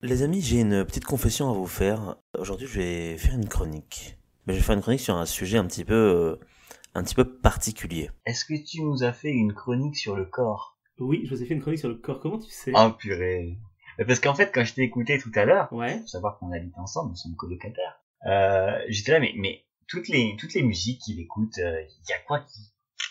Les amis, j'ai une petite confession à vous faire. Aujourd'hui, je vais faire une chronique. Mais je vais faire une chronique sur un sujet un petit peu particulier. Est-ce que tu nous as fait une chronique sur le corps? Oui, je vous ai fait une chronique sur le corps. Comment tu sais? Oh purée. Parce qu'en fait, quand je t'ai écouté tout à l'heure, Ouais. faut savoir qu'on habite ensemble, nous sommes colocataires. J'étais là, mais toutes les musiques qu'il écoute, il y a quoi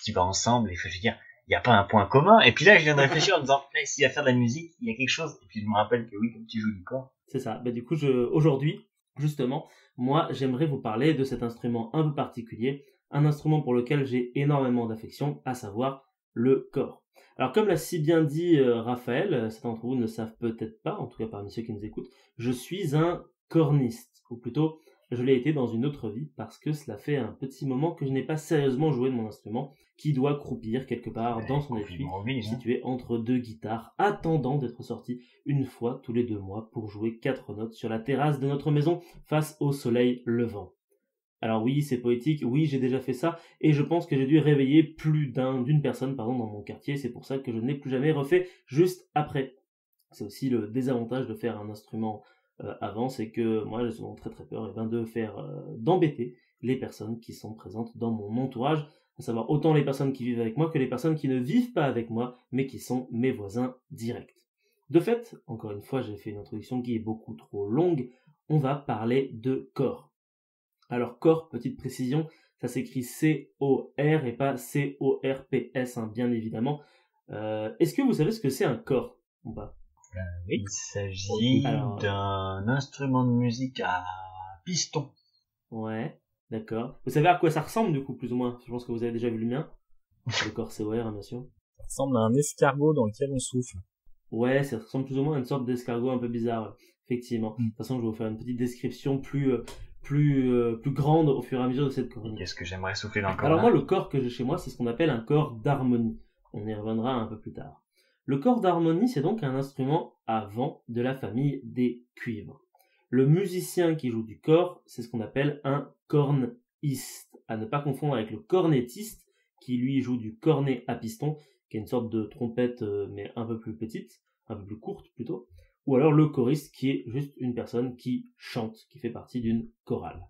qui va ensemble? Et je veux dire, il y a pas un point commun. Et puis là, je viens de réfléchir en me disant, mais s'il va faire de la musique, il y a quelque chose. Et puis je me rappelle que oui, comme tu joues du corps. C'est ça. Bah, du coup, aujourd'hui, justement, moi, j'aimerais vous parler de cet instrument un peu particulier, un instrument pour lequel j'ai énormément d'affection, à savoir le corps. Alors, comme l'a si bien dit Raphaël, certains d'entre vous ne savent peut-être pas, en tout cas parmi ceux qui nous écoutent, je suis un corniste, ou plutôt, je l'ai été dans une autre vie, parce que cela fait un petit moment que je n'ai pas sérieusement joué de mon instrument, qui doit croupir quelque part dans son étui, situé entre deux guitares, attendant d'être sorti une fois tous les 2 mois pour jouer 4 notes sur la terrasse de notre maison face au soleil levant. Alors oui, c'est poétique, oui, j'ai déjà fait ça, et je pense que j'ai dû réveiller d'une personne dans mon quartier, c'est pour ça que je n'ai plus jamais refait juste après. C'est aussi le désavantage de faire un instrument avant, c'est que moi j'ai souvent très très peur d'embêter les personnes qui sont présentes dans mon entourage, à savoir autant les personnes qui vivent avec moi que les personnes qui ne vivent pas avec moi, mais qui sont mes voisins directs. De fait, encore une fois, j'ai fait une introduction qui est beaucoup trop longue, on va parler de corps. Alors corps, petite précision, ça s'écrit C-O-R et pas C-O-R-P-S, hein, bien évidemment. Est-ce que vous savez ce que c'est un corps ou pas? Il s'agit d'un instrument de musique à piston. Ouais, d'accord. Vous savez à quoi ça ressemble du coup, plus ou moins? Je pense que vous avez déjà vu le mien. Le corps COR, hein, bien sûr. Ça ressemble à un escargot dans lequel on souffle. Ouais, ça ressemble plus ou moins à une sorte d'escargot un peu bizarre, ouais. Effectivement. De toute façon, je vais vous faire une petite description plus grande au fur et à mesure de cette chronique. Qu'est-ce que j'aimerais souffler dans le corps? Alors moi, le corps que j'ai chez moi, c'est ce qu'on appelle un corps d'harmonie. On y reviendra un peu plus tard. Le corps d'harmonie, c'est donc un instrument à vent de la famille des cuivres. Le musicien qui joue du corps, c'est ce qu'on appelle un corniste, à ne pas confondre avec le cornettiste, qui lui joue du cornet à piston, qui est une sorte de trompette mais un peu plus petite, un peu plus courte plutôt, ou alors le choriste qui est juste une personne qui chante, qui fait partie d'une chorale.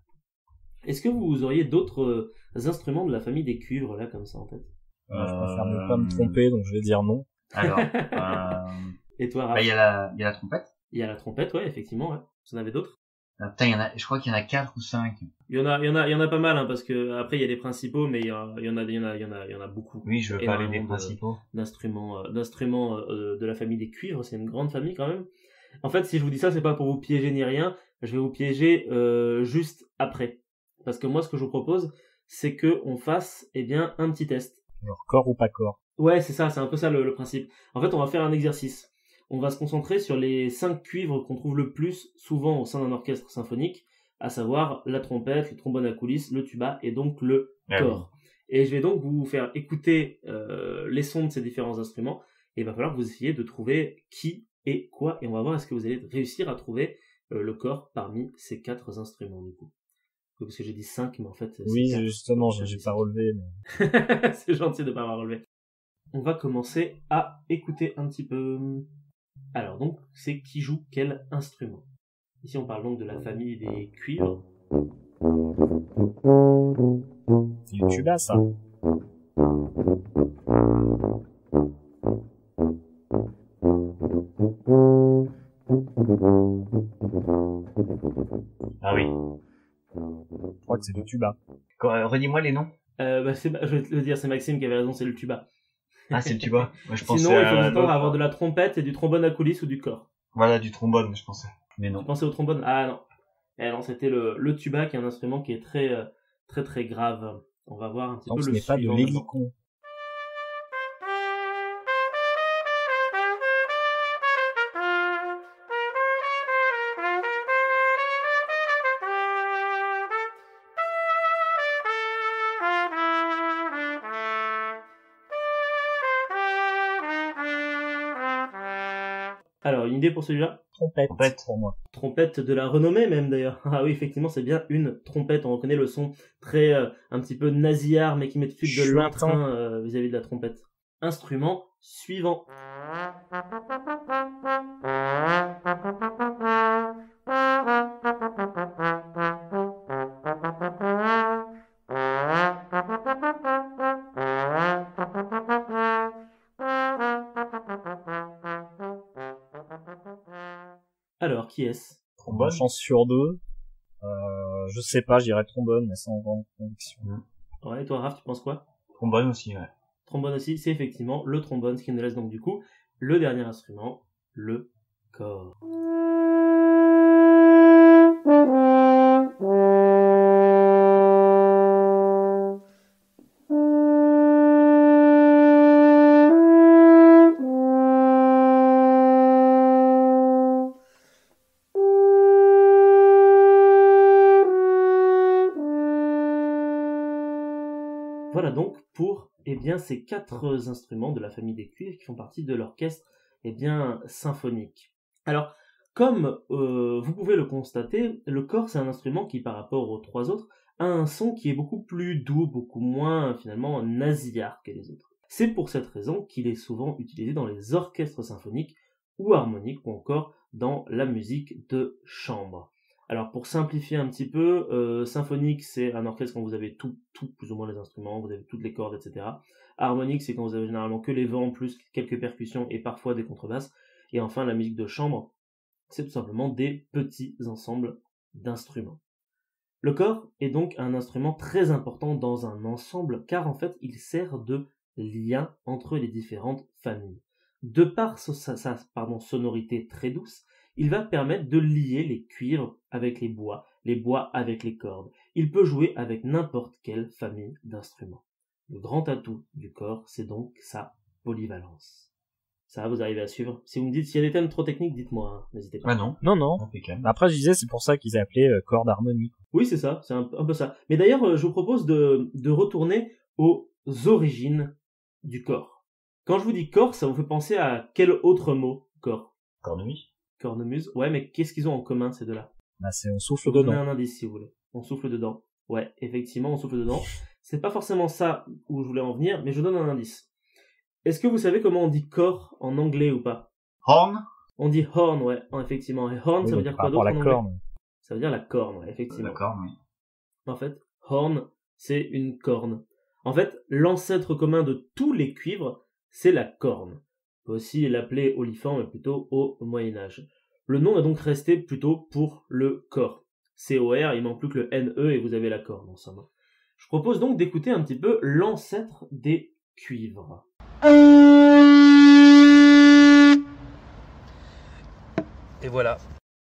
Est-ce que vous auriez d'autres instruments de la famille des cuivres là comme ça en tête? Je préfère ne pas me tromper, donc je vais dire non. Alors, et toi, Raph? il y a la trompette. Il y a la trompette, ouais, effectivement, ouais. Vous en avez d'autres? Putain, je crois qu'il y en a 4 ou 5. Il y en a pas mal, hein, parce que après il y a les principaux, mais il y en a beaucoup. Oui, je veux parler des principaux. D'instruments de la famille des cuivres, c'est une grande famille quand même. En fait, si je vous dis ça, c'est pas pour vous piéger ni rien, je vais vous piéger juste après. Parce que moi, ce que je vous propose, c'est que on fasse, un petit test. Genre corps ou pas corps? Ouais, c'est ça, c'est un peu ça le principe. En fait, on va faire un exercice. On va se concentrer sur les 5 cuivres qu'on trouve le plus souvent au sein d'un orchestre symphonique, à savoir la trompette, le trombone à coulisses, le tuba et donc le corps. Et je vais donc vous faire écouter les sons de ces différents instruments, et il va falloir que vous essayiez de trouver qui et quoi, et on va voir est-ce que vous allez réussir à trouver le corps parmi ces 4 instruments du coup. Parce que j'ai dit 5, mais en fait... Oui, justement, j'ai pas relevé. Mais... c'est gentil de pas avoir relevé. On va commencer à écouter un petit peu. Alors donc, c'est qui joue quel instrument? Ici, on parle donc de la famille des cuivres. C'est le tuba, ça. Ah oui. Je crois que c'est du tuba. Redis-moi les noms. Je vais te le dire, c'est Maxime qui avait raison, c'est le tuba. Ah, c'est le tuba. Moi, je pensais Sinon, il faut s'attendre à avoir de la trompette et du trombone à coulisses ou du corps. Voilà, du trombone, je pensais. Mais non. Tu pensais au trombone? Ah non. Eh non, c'était le tuba qui est un instrument qui est très très grave. On va voir un petit peu le suivant. Ce n'est pas de l'hélicon. Alors, une idée pour celui-là? Trompette pour moi. Trompette de la renommée même d'ailleurs. Ah oui, effectivement, c'est bien une trompette. On reconnaît le son très un petit peu nasillard, mais qui met tout de suite de l'entrain vis-à-vis de la trompette. Instrument suivant. Alors, qui est-ce? Trombone. Chance sur deux. Je sais pas, je dirais trombone, mais sans grande conviction. Ouais, et toi, Raph, tu penses quoi? Trombone aussi, ouais. Trombone aussi, c'est effectivement le trombone, ce qui nous laisse donc du coup le dernier instrument, le corps. Voilà donc pour ces 4 instruments de la famille des cuivres qui font partie de l'orchestre symphonique. Alors, comme vous pouvez le constater, le corps c'est un instrument qui par rapport aux 3 autres a un son qui est beaucoup plus doux, beaucoup moins finalement nasillard que les autres. C'est pour cette raison qu'il est souvent utilisé dans les orchestres symphoniques ou harmoniques ou encore dans la musique de chambre. Alors pour simplifier un petit peu, symphonique c'est un orchestre quand vous avez tout plus ou moins les instruments, vous avez toutes les cordes, etc. Harmonique c'est quand vous avez généralement que les vents plus quelques percussions et parfois des contrebasses. Et enfin la musique de chambre, c'est tout simplement des petits ensembles d'instruments. Le corps est donc un instrument très important dans un ensemble car en fait il sert de lien entre les différentes familles. De par sa sonorité très douce, il va permettre de lier les cuivres avec les bois avec les cordes. Il peut jouer avec n'importe quelle famille d'instruments. Le grand atout du corps, c'est donc sa polyvalence. Ça, vous arrivez à suivre? Si vous me dites s'il y a des thèmes trop techniques, dites-moi, hein, n'hésitez pas. Ah non. Non. Impeccable. Après, je disais, c'est pour ça qu'ils appelaient corde harmonique. Oui, c'est ça, c'est un peu ça. Mais d'ailleurs, je vous propose de retourner aux origines du corps. Quand je vous dis corps, ça vous fait penser à quel autre mot, corps? Cornemuse. Cornemuse. Ouais, mais qu'est-ce qu'ils ont en commun, ces deux-là? Là, c'est on Je souffle peux donner dedans. un indice, si vous voulez. On souffle dedans. Ouais, effectivement, on souffle dedans. C'est pas forcément ça où je voulais en venir, mais je donne un indice. Est-ce que vous savez comment on dit corps en anglais ou pas? Horn. On dit horn, ouais, effectivement. Et horn, Oui, ça veut donc, dire par quoi rapport d'autre à en la anglais? corne. Ça veut dire la corne, ouais, effectivement. D'accord, oui. En fait, horn, c'est une corne. En fait, l'ancêtre commun de tous les cuivres, c'est la corne. On peut aussi l'appeler olifant, mais plutôt au Moyen-Âge. Le nom est donc resté plutôt pour le corps. C-O-R, il manque plus que le N-E et vous avez la corne, en somme. Je propose donc d'écouter un petit peu l'ancêtre des cuivres. Et voilà.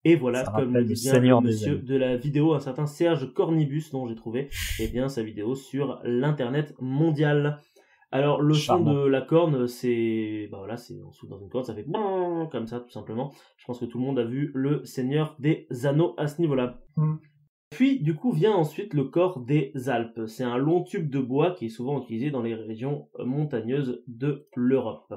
Et voilà, Ça comme rappelle le le dit bien Seigneur le des monsieur Anneaux. de la vidéo, un certain Serge Cornibus, dont j'ai trouvé sa vidéo sur l'internet mondial. Alors le Charmant. son de la corne, c'est c'est on souffle dans une corde, ça fait comme ça tout simplement. Je pense que tout le monde a vu le Seigneur des Anneaux à ce niveau-là. Puis du coup vient ensuite le corps des Alpes. C'est un long tube de bois qui est souvent utilisé dans les régions montagneuses de l'Europe.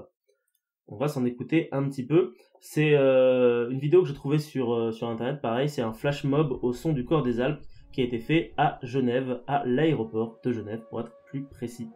On va s'en écouter un petit peu. C'est une vidéo que j'ai trouvée sur internet, pareil, c'est un flash mob au son du corps des Alpes qui a été fait à Genève, à l'aéroport de Genève pour être plus précis.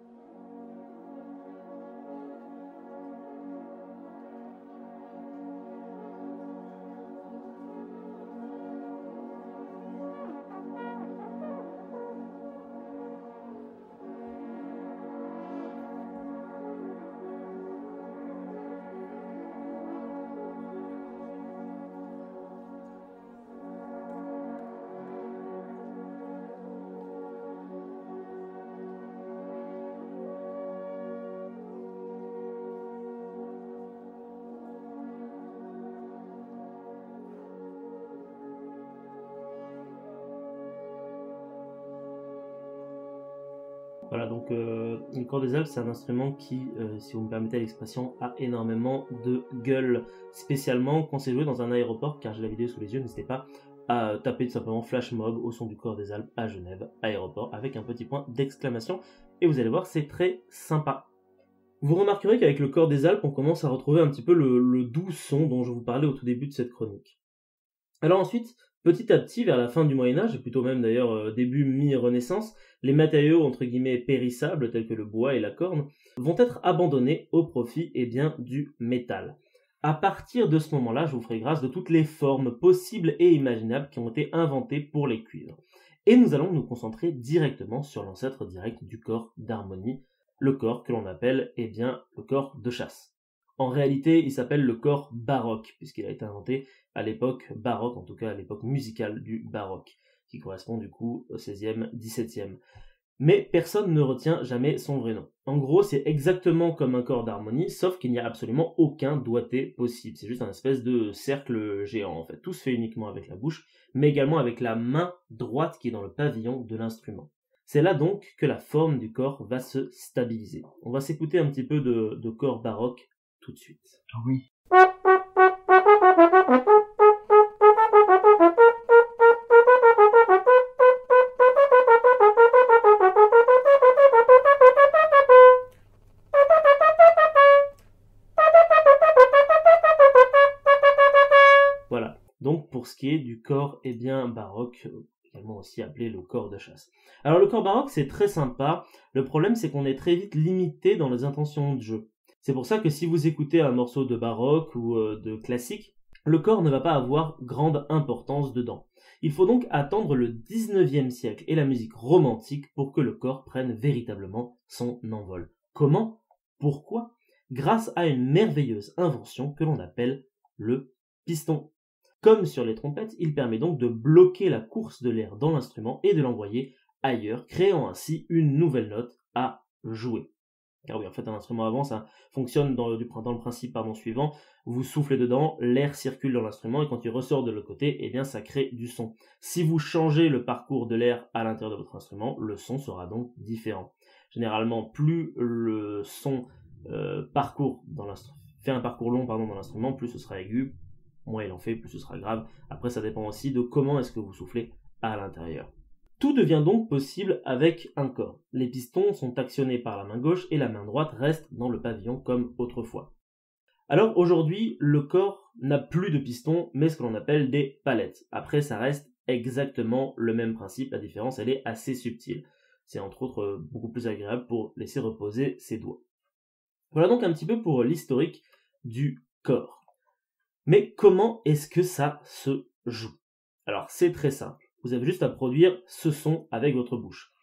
Voilà, donc le corps des Alpes, c'est un instrument qui, si vous me permettez l'expression, a énormément de gueule, spécialement quand c'est joué dans un aéroport, car j'ai la vidéo sous les yeux, n'hésitez pas à taper tout simplement flash mob au son du corps des Alpes à Genève, aéroport, avec un petit point d'exclamation, et vous allez voir, c'est très sympa. Vous remarquerez qu'avec le corps des Alpes, on commence à retrouver un petit peu le doux son dont je vous parlais au tout début de cette chronique. Alors ensuite, petit à petit, vers la fin du Moyen-Âge, et plutôt même d'ailleurs début mi-Renaissance, les matériaux entre guillemets périssables, tels que le bois et la corne, vont être abandonnés au profit du métal. À partir de ce moment-là, je vous ferai grâce de toutes les formes possibles et imaginables qui ont été inventées pour les cuivres. Et nous allons nous concentrer directement sur l'ancêtre direct du corps d'harmonie, le corps que l'on appelle le corps de chasse. En réalité, il s'appelle le corps baroque, puisqu'il a été inventé à l'époque baroque, en tout cas à l'époque musicale du baroque, qui correspond du coup au 16e, 17e. Mais personne ne retient jamais son vrai nom. En gros, c'est exactement comme un corps d'harmonie, sauf qu'il n'y a absolument aucun doigté possible. C'est juste un espèce de cercle géant, en fait. Tout se fait uniquement avec la bouche, mais également avec la main droite qui est dans le pavillon de l'instrument. C'est là donc que la forme du corps va se stabiliser. On va s'écouter un petit peu de corps baroque tout de suite. Oui. Voilà. Donc pour ce qui est du corps baroque, également aussi appelé le corps de chasse. Alors le corps baroque c'est très sympa, le problème c'est qu'on est très vite limité dans les intentions de jeu. C'est pour ça que si vous écoutez un morceau de baroque ou de classique, le corps ne va pas avoir grande importance dedans. Il faut donc attendre le 19e siècle et la musique romantique pour que le corps prenne véritablement son envol. Comment ? Pourquoi ? Grâce à une merveilleuse invention que l'on appelle le piston. Comme sur les trompettes, il permet donc de bloquer la course de l'air dans l'instrument et de l'envoyer ailleurs, créant ainsi une nouvelle note à jouer. Car oui, en fait, un instrument avant, ça fonctionne dans le principe suivant. Vous soufflez dedans, l'air circule dans l'instrument et quand il ressort de l'autre côté, eh bien, ça crée du son. Si vous changez le parcours de l'air à l'intérieur de votre instrument, le son sera donc différent. Généralement, plus le son fait un parcours long dans l'instrument, plus ce sera aigu, moins il en fait, plus ce sera grave. Après, ça dépend aussi de comment est-ce que vous soufflez à l'intérieur. Tout devient donc possible avec un corps. Les pistons sont actionnés par la main gauche et la main droite reste dans le pavillon comme autrefois. Alors aujourd'hui, le corps n'a plus de pistons, mais ce que l'on appelle des palettes. Après, ça reste exactement le même principe, la différence elle est assez subtile. C'est entre autres beaucoup plus agréable pour laisser reposer ses doigts. Voilà donc un petit peu pour l'historique du corps. Mais comment est-ce que ça se joue ? Alors c'est très simple. Vous avez juste à produire ce son avec votre bouche.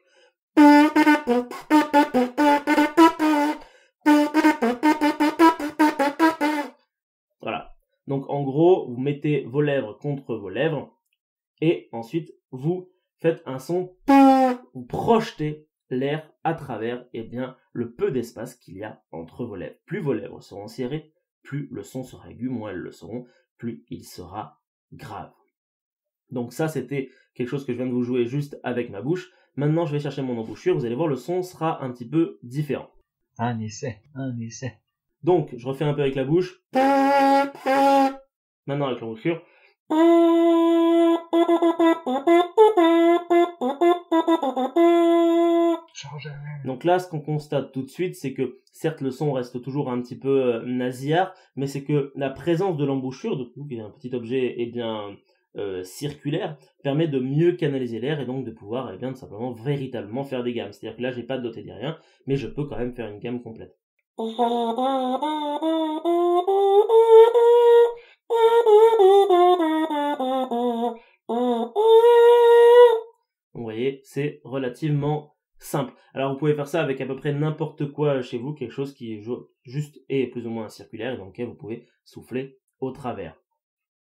Voilà. Donc en gros, vous mettez vos lèvres contre vos lèvres et ensuite vous faites un son, vous projetez l'air à travers le peu d'espace qu'il y a entre vos lèvres. Plus vos lèvres seront serrées, plus le son sera aigu, moins elles le seront, plus il sera grave. Donc ça, c'était quelque chose que je viens de vous jouer juste avec ma bouche. Maintenant, je vais chercher mon embouchure. Vous allez voir, le son sera un petit peu différent. Un essai. Donc, je refais un peu avec la bouche. Maintenant, avec l'embouchure. Donc là, ce qu'on constate tout de suite, c'est que certes le son reste toujours un petit peu nasillard, mais c'est que la présence de l'embouchure, donc qui est un petit objet circulaire, permet de mieux canaliser l'air et donc de pouvoir tout simplement véritablement faire des gammes. C'est-à-dire que là, j'ai pas de doté ni rien, mais je peux quand même faire une gamme complète. Vous voyez, c'est relativement simple. Alors vous pouvez faire ça avec à peu près n'importe quoi chez vous, quelque chose qui est juste et plus ou moins circulaire et dans lequel vous pouvez souffler au travers.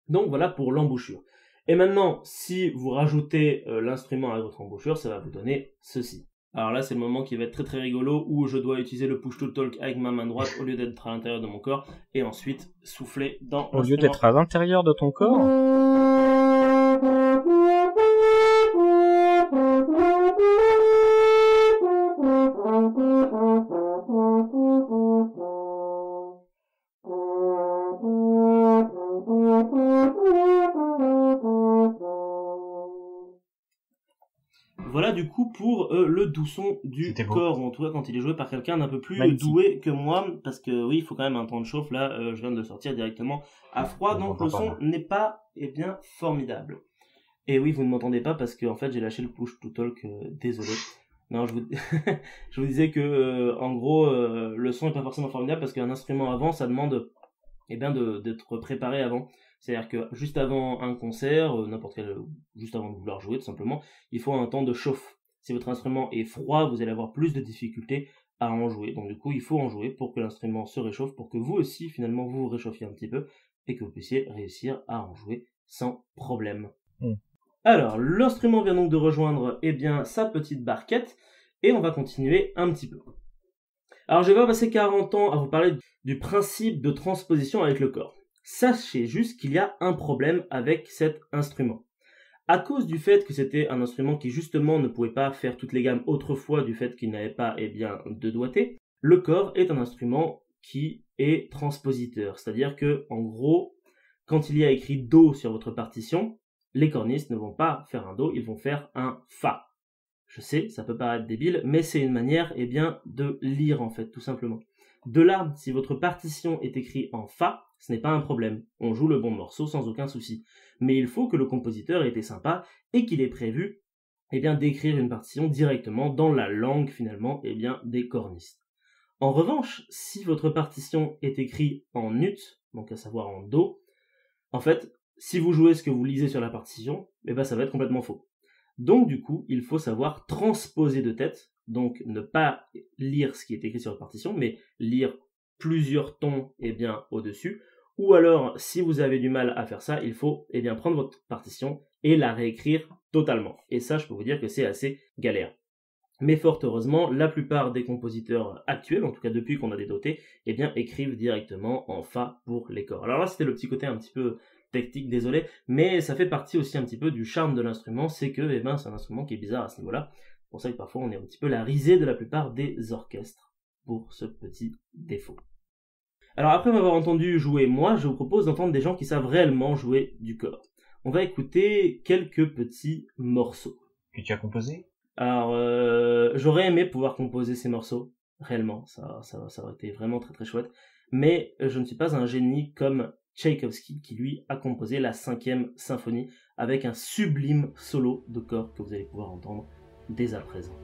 Donc voilà pour l'embouchure. Et maintenant, si vous rajoutez l'instrument à votre embouchure, ça va vous donner ceci. Alors là, c'est le moment qui va être très très rigolo où je dois utiliser le push to talk avec ma main droite au lieu d'être à l'intérieur de mon corps et ensuite souffler dans l'instrument. Au lieu d'être à l'intérieur de ton corps ? Voilà du coup pour le doux son du corps, ou en tout cas quand il est joué par quelqu'un d'un peu plus doué que moi, parce que oui, il faut quand même un temps de chauffe, là je viens de le sortir directement à froid, donc le son n'est pas formidable. Et oui, vous ne m'entendez pas parce que en fait j'ai lâché le push to talk, désolé. Non, je vous disais que en gros le son n'est pas forcément formidable parce qu'un instrument avant ça demande d'être préparé avant. C'est-à-dire que juste avant un concert, juste avant de vouloir jouer tout simplement, il faut un temps de chauffe. Si votre instrument est froid, vous allez avoir plus de difficultés à en jouer. Donc du coup, il faut en jouer pour que l'instrument se réchauffe, pour que vous aussi, finalement, vous vous réchauffiez un petit peu et que vous puissiez réussir à en jouer sans problème. Alors, l'instrument vient donc de rejoindre sa petite barquette et on va continuer un petit peu. Alors, je vais pas passer 40 ans à vous parler du principe de transposition avec le corps. Sachez juste qu'il y a un problème avec cet instrument. À cause du fait que c'était un instrument qui justement ne pouvait pas faire toutes les gammes autrefois du fait qu'il n'avait pas de doigté, le corps est un instrument qui est transpositeur. C'est-à-dire que, en gros, quand il y a écrit Do sur votre partition, les cornistes ne vont pas faire un Do, ils vont faire un Fa. Je sais, ça peut paraître débile, mais c'est une manière de lire en fait, tout simplement. De là, si votre partition est écrite en Fa, ce n'est pas un problème. On joue le bon morceau sans aucun souci. Mais il faut que le compositeur ait été sympa et qu'il ait prévu d'écrire une partition directement dans la langue finalement des cornistes. En revanche, si votre partition est écrite en ut, donc à savoir en Do, en fait, si vous jouez ce que vous lisez sur la partition, ça va être complètement faux. Donc du coup, il faut savoir transposer de tête, donc ne pas lire ce qui est écrit sur la partition, mais lire plusieurs tons au-dessus. Ou alors, si vous avez du mal à faire ça, il faut prendre votre partition et la réécrire totalement. Et ça, je peux vous dire que c'est assez galère. Mais fort heureusement, la plupart des compositeurs actuels, en tout cas depuis qu'on a des dotés, écrivent directement en Fa pour les corps. Alors là, c'était le petit côté un petit peu technique, désolé, mais ça fait partie aussi un petit peu du charme de l'instrument, c'est que c'est un instrument qui est bizarre à ce niveau-là. C'est pour ça que parfois on est un petit peu la risée de la plupart des orchestres pour ce petit défaut. Alors après m'avoir entendu jouer moi, je vous propose d'entendre des gens qui savent réellement jouer du corps. On va écouter quelques petits morceaux. Que tu as composé? Alors, j'aurais aimé pouvoir composer ces morceaux, réellement, ça aurait été vraiment très très chouette, mais je ne suis pas un génie comme Tchaïkovski qui lui a composé la 5e symphonie avec un sublime solo de corps que vous allez pouvoir entendre dès à présent.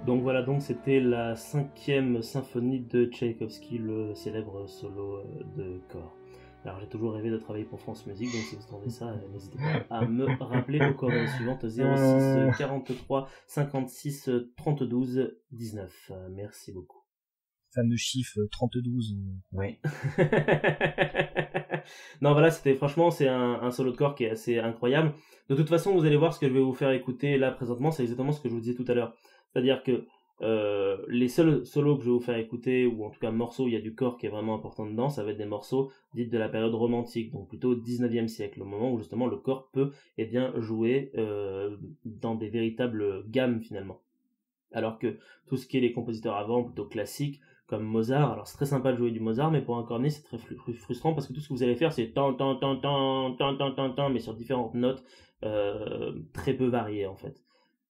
Donc voilà, donc c'était la 5e symphonie de Tchaïkovski, le célèbre solo de corps. Alors j'ai toujours rêvé de travailler pour France Musique, donc si vous entendez ça, n'hésitez pas à me rappeler aux coordonnées suivantes 06 43 56 32 19. Merci beaucoup. Fameux chiffre 32. Oui. Non voilà, franchement c'est un solo de corps qui est assez incroyable. De toute façon, vous allez voir ce que je vais vous faire écouter là présentement, c'est exactement ce que je vous disais tout à l'heure. C'est-à-dire que les seuls solos que je vais vous faire écouter, ou en tout cas morceaux où il y a du corps qui est vraiment important dedans, ça va être des morceaux dits de la période romantique, donc plutôt 19e siècle, au moment où justement le corps peut jouer dans des véritables gammes finalement. Alors que tout ce qui est les compositeurs avant, plutôt classiques, comme Mozart, alors c'est très sympa de jouer du Mozart, mais pour un cornet c'est très frustrant parce que tout ce que vous allez faire c'est tan tan tan tan tan tan tan tan, mais sur différentes notes très peu variées en fait.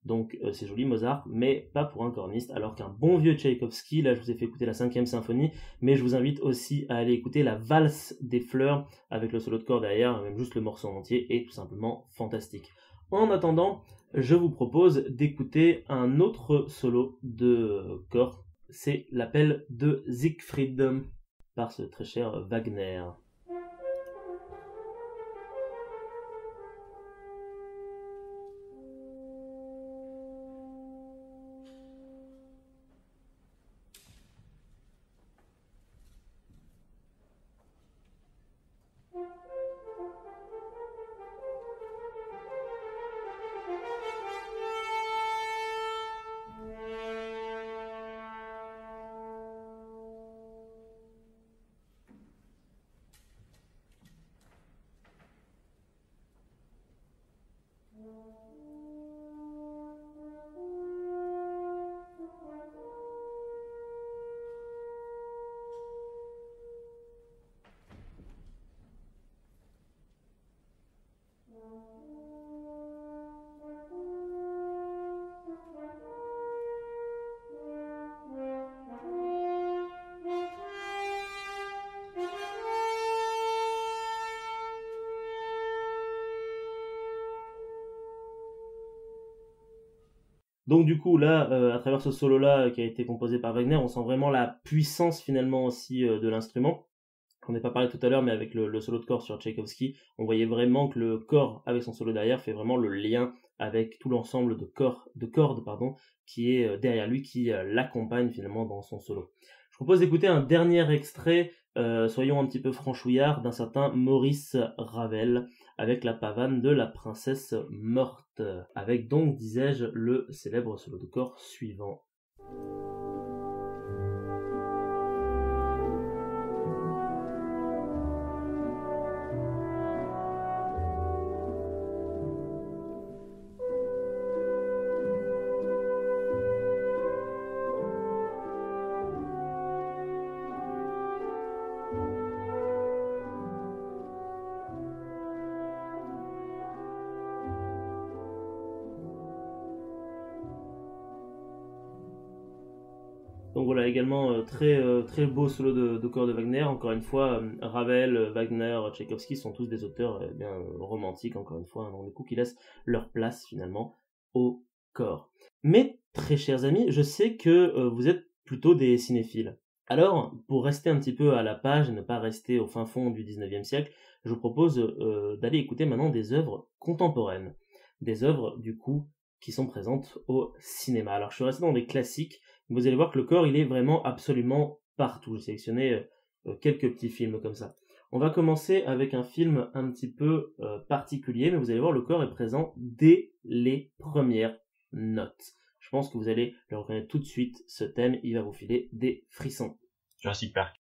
Donc c'est joli Mozart, mais pas pour un corniste, alors qu'un bon vieux Tchaïkovski, là je vous ai fait écouter la 5e symphonie, mais je vous invite aussi à aller écouter la valse des fleurs, avec le solo de corps derrière, même juste le morceau entier, est tout simplement fantastique. En attendant, je vous propose d'écouter un autre solo de corps, c'est l'appel de Siegfried, par ce très cher Wagner. Donc du coup là, à travers ce solo-là qui a été composé par Wagner, on sent vraiment la puissance finalement aussi de l'instrument. On n'a pas parlé tout à l'heure, mais avec le solo de corps sur Tchaïkovski, on voyait vraiment que le corps avec son solo derrière fait vraiment le lien avec tout l'ensemble de cordes qui est derrière lui, qui l'accompagne finalement dans son solo. Je propose d'écouter un dernier extrait, soyons un petit peu franchouillards, d'un certain Maurice Ravel, avec la pavane de la princesse morte, avec donc, disais-je, le célèbre solo de corps suivant. Donc voilà, également très beau solo de corps de Wagner. Encore une fois, Ravel, Wagner, Tchaïkovski sont tous des auteurs bien romantiques, encore une fois, donc du coup qui laissent leur place finalement au corps. Mais très chers amis, je sais que vous êtes plutôt des cinéphiles. Alors, pour rester un petit peu à la page et ne pas rester au fin fond du 19e siècle, je vous propose d'aller écouter maintenant des œuvres contemporaines. Des œuvres, du coup, qui sont présentes au cinéma. Alors, je suis resté dans des classiques. Vous allez voir que le corps, il est vraiment absolument partout. J'ai sélectionné quelques petits films comme ça. On va commencer avec un film un petit peu particulier, mais vous allez voir, le corps est présent dès les premières notes. Je pense que vous allez le reconnaître tout de suite. Ce thème, il va vous filer des frissons. Jurassic Park.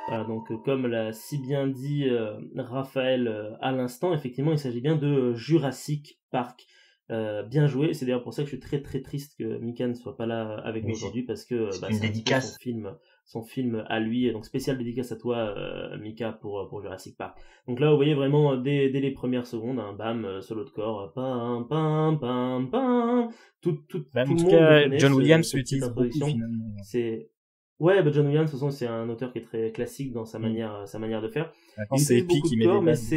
Voilà, donc comme l'a si bien dit Raphaël à l'instant, effectivement il s'agit bien de Jurassic Park. Bien joué, c'est d'ailleurs pour ça que je suis très très triste que Mika ne soit pas là avec nous aujourd'hui, parce que c'est c'est une dédicace. son film à lui, donc spécial dédicace à toi Mika pour Jurassic Park. Donc là vous voyez vraiment dès les premières secondes, bam, solo de corps, pam pam pam pam, tout Bah, tout en le tout monde cas, connaît John Williams cette petite l'utilise beaucoup introduction. finalement. C'est ouais, John Williams, de toute façon, c'est un auteur qui est très classique dans sa manière de faire. Quand Il c'est utilise épique, beaucoup il de met corps, des mais basses.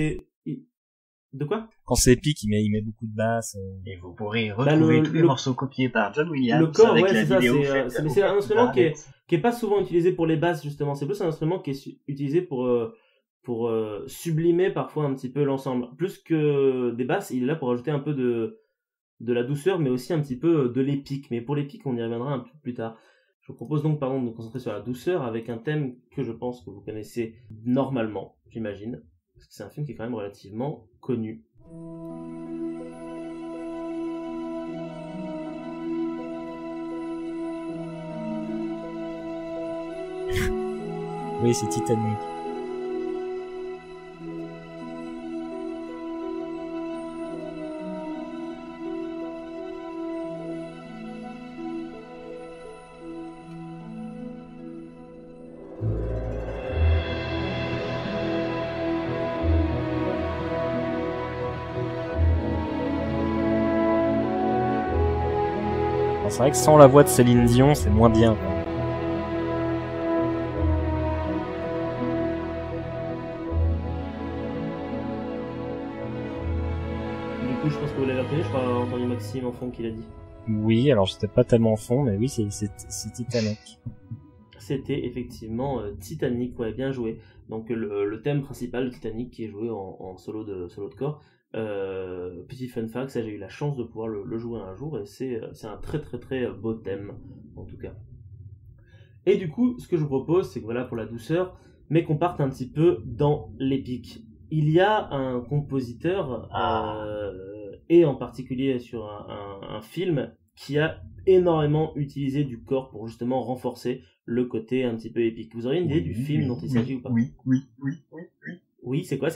de quoi? Quand c'est épique, il met beaucoup de basses. Et vous pourrez retrouver tous les morceaux copiés par John Williams. Le corps, avec ouais, la c'est ça. vidéo C'est faite mais c'est un au instrument qui Barnett. est pas souvent utilisé pour les basses, justement. C'est plus un instrument qui est utilisé pour sublimer parfois un petit peu l'ensemble. Plus que des basses, il est là pour ajouter un peu de la douceur, mais aussi un petit peu de l'épique. Mais pour l'épique, on y reviendra un peu plus tard. Je vous propose donc, pardon, de nous concentrer sur la douceur avec un thème que je pense que vous connaissez normalement, j'imagine, parce que c'est un film qui est quand même relativement connu. Oui, c'est Titanic. C'est vrai que sans la voix de Céline Dion, c'est moins bien, quoi. Du coup, je pense que vous l'avez reconnu, je crois entendu Maxime en fond qui l'a dit. Oui, alors j'étais pas tellement en fond, mais oui, c'est Titanic. C'était effectivement Titanic, ouais, bien joué. Donc le thème principal de Titanic qui est joué en solo de corps. Petit fun fact, ça j'ai eu la chance de pouvoir le jouer un jour et c'est un très très très beau thème en tout cas. Et du coup, ce que je vous propose, c'est que voilà pour la douceur, mais qu'on parte un petit peu dans l'épique. Il y a un compositeur et en particulier sur un film qui a énormément utilisé du corps pour justement renforcer le côté un petit peu épique. Vous auriez une idée du film dont il s'agit ou pas? Oui. Oui, c'est quoi?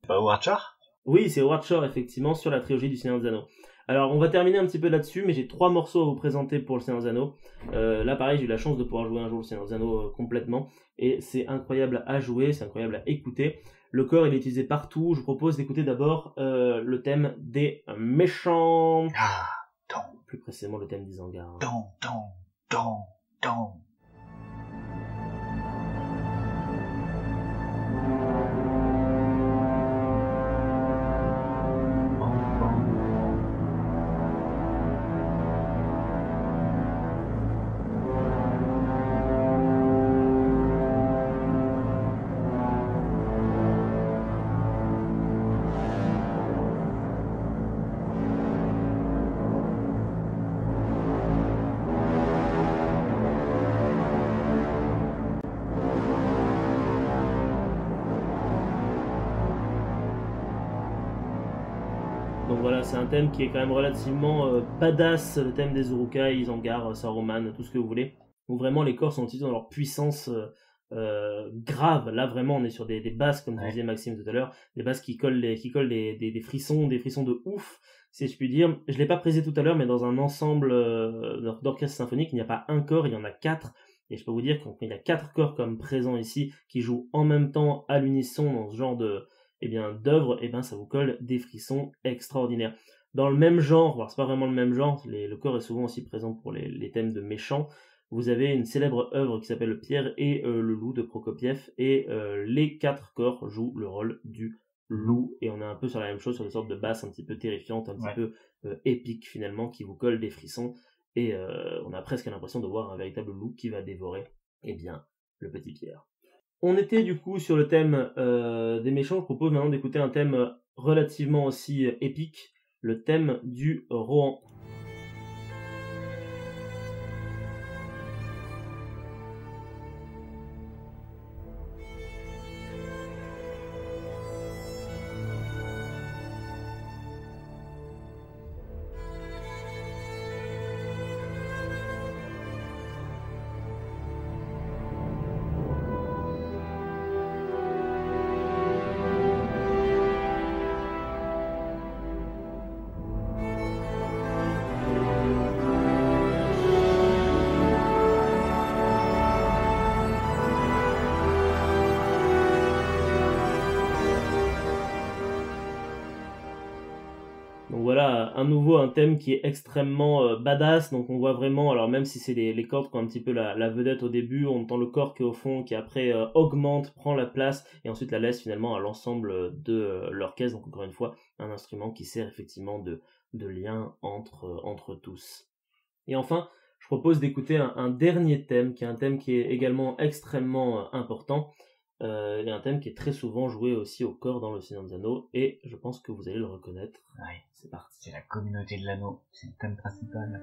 Pas Howard Shore? Oui, c'est Howard Shore, effectivement, sur la trilogie du Seigneur des Anneaux. Alors, on va terminer un petit peu là-dessus, mais j'ai 3 morceaux à vous présenter pour le Seigneur des Anneaux. Là, pareil, j'ai eu la chance de pouvoir jouer un jour le Seigneur des Anneaux complètement, et c'est incroyable à jouer, c'est incroyable à écouter. Le corps, il est utilisé partout. Je vous propose d'écouter d'abord le thème des méchants. Ah, don, Plus précisément, le thème d'Isengard. don, don, don, don. Donc voilà, c'est un thème qui est quand même relativement badass, le thème des Uruk-hai, Isengard, Saruman, tout ce que vous voulez. Où vraiment les corps sont utilisés dans leur puissance grave. Là vraiment on est sur des basses, comme disait Maxime tout à l'heure, des basses qui collent des frissons de ouf, si je puis dire. Je l'ai pas précisé tout à l'heure, mais dans un ensemble d'orchestre symphonique, il n'y a pas un corps, il y en a 4. Et je peux vous dire qu'il y a 4 corps comme présents ici, qui jouent en même temps à l'unisson dans ce genre d'œuvre, ça vous colle des frissons extraordinaires. Dans le même genre, alors c'est pas vraiment le même genre, le corps est souvent aussi présent pour les thèmes de méchants. Vous avez une célèbre œuvre qui s'appelle Pierre et le loup de Prokofiev, et les 4 corps jouent le rôle du loup, et on est un peu sur la même chose, sur des sortes de basses un petit peu terrifiantes, un petit peu épiques finalement, qui vous collent des frissons, et on a presque l'impression de voir un véritable loup qui va dévorer, le petit Pierre. On était du coup sur le thème des méchants. Je propose maintenant d'écouter un thème relativement aussi épique, le thème du Rohan. Donc voilà, un thème qui est extrêmement badass. Donc on voit vraiment, alors même si c'est les cordes qui ont un petit peu la vedette au début, on entend le corps qui est au fond, qui après augmente, prend la place, et ensuite la laisse finalement à l'ensemble de l'orchestre. Donc encore une fois, un instrument qui sert effectivement de lien entre tous. Et enfin, je propose d'écouter un dernier thème, qui est un thème qui est également extrêmement important. Il y a un thème qui est très souvent joué aussi au corps dans le Seigneur des Anneaux, et je pense que vous allez le reconnaître. Ouais. C'est parti. C'est la communauté de l'anneau, c'est le thème principal.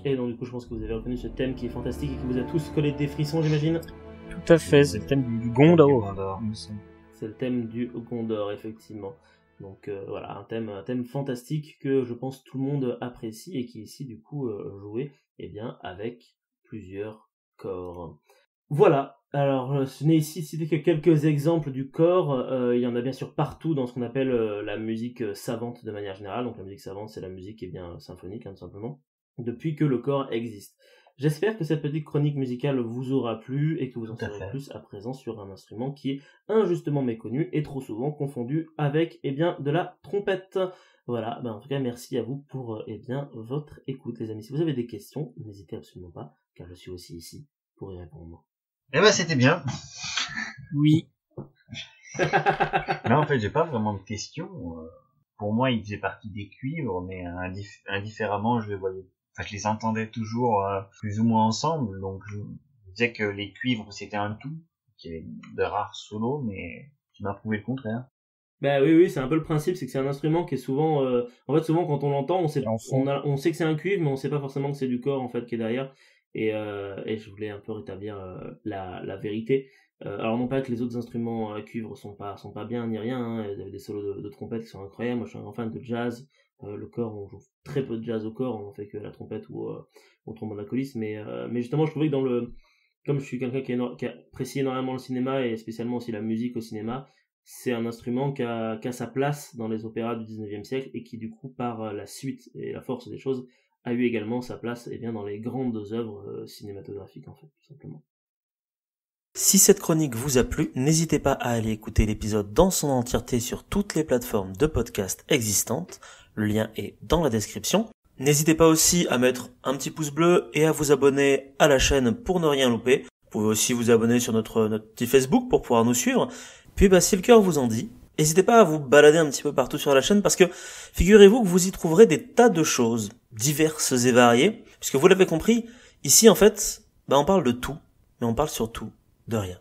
Et donc du coup je pense que vous avez reconnu ce thème qui est fantastique et qui vous a tous collé des frissons, j'imagine. Tout à fait, c'est le thème du Gondor. Gondor. C'est le thème du Gondor, effectivement. Donc voilà, un thème fantastique que je pense tout le monde apprécie et qui est ici du coup joué avec plusieurs corps. Voilà, alors ce n'est ici cité que quelques exemples du corps. Il y en a bien sûr partout dans ce qu'on appelle la musique savante de manière générale. Donc la musique savante, c'est la musique qui est bien symphonique, tout simplement, depuis que le corps existe. J'espère que cette petite chronique musicale vous aura plu et que vous en Tout à saurez fait. plus à présent sur un instrument qui est injustement méconnu et trop souvent confondu avec de la trompette. Voilà, en tout cas merci à vous pour votre écoute les amis. Si vous avez des questions, n'hésitez absolument pas, car je suis aussi ici pour y répondre. Eh ben, c'était bien. Oui. Là, en fait, j'ai pas vraiment de questions. Pour moi, il faisait partie des cuivres, mais indifféremment, je les entendais toujours plus ou moins ensemble. Donc, je disais que les cuivres, c'était un tout, qu'il y avait de rares solos, mais tu m'as prouvé le contraire. Bah oui, c'est un peu le principe, c'est que c'est un instrument qui est souvent... en fait, souvent, quand on l'entend, on sait que c'est un cuivre, mais on sait pas forcément que c'est du corps, en fait, qui est derrière. Et je voulais un peu rétablir la vérité. Alors, non pas que les autres instruments à cuivre sont pas bien, ni rien, hein. Il y avait des solos de trompette qui sont incroyables. Moi, je suis un grand fan de jazz. Le corps, on joue très peu de jazz au corps, on fait que la trompette ou au trombone à coulisse. Mais justement, je trouvais que comme je suis quelqu'un qui apprécie énormément le cinéma, et spécialement aussi la musique au cinéma, c'est un instrument qui a sa place dans les opéras du 19e siècle et qui du coup par la suite et la force des choses a eu également sa place dans les grandes œuvres cinématographiques en fait tout simplement. Si cette chronique vous a plu, n'hésitez pas à aller écouter l'épisode dans son entièreté sur toutes les plateformes de podcast existantes, le lien est dans la description. N'hésitez pas aussi à mettre un petit pouce bleu et à vous abonner à la chaîne pour ne rien louper. Vous pouvez aussi vous abonner sur notre petit Facebook pour pouvoir nous suivre. Puis si le cœur vous en dit, n'hésitez pas à vous balader un petit peu partout sur la chaîne parce que figurez-vous que vous y trouverez des tas de choses diverses et variées. Puisque vous l'avez compris, ici en fait, on parle de tout, mais on parle surtout de rien.